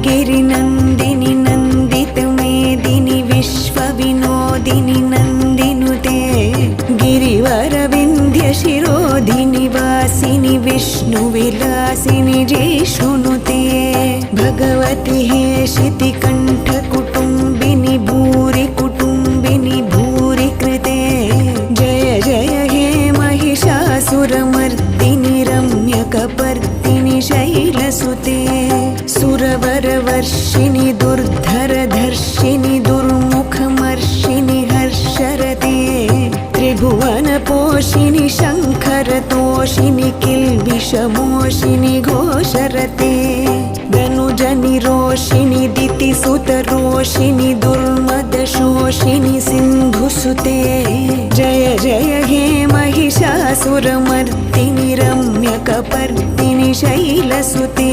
गिरिनन्दिनि नन्दितमेदिनि विश्वविनोदिनि नन्दिनुते गिरिवरविन्ध्यशिरोधिनि वासिनि विष्णुविलासिनि जिष्णुनुते भगवति हेशितिकण्ठकुटुम्बिनि भूरि कुटुम्बिनि भूरि कृते जय जय हे महिषासुरमर्दिनि रम्यकपर्दिनि शैलसुते सुरवरवर्षिणि दुर्धरधर्षिणि दुर्मुखमर्षिणि हर्षरते त्रिभुवनपोषिणि शङ्खरतोषिणि किल्बिषमोषिणि घोषरते धनुजनिरोषिणि दितिसुतरोषिणि दुर्मदशोषिणि सिन्धुसुते जय जय हे महिषासुरमर्दिनि रम्यकपर्दिनि शैलसुते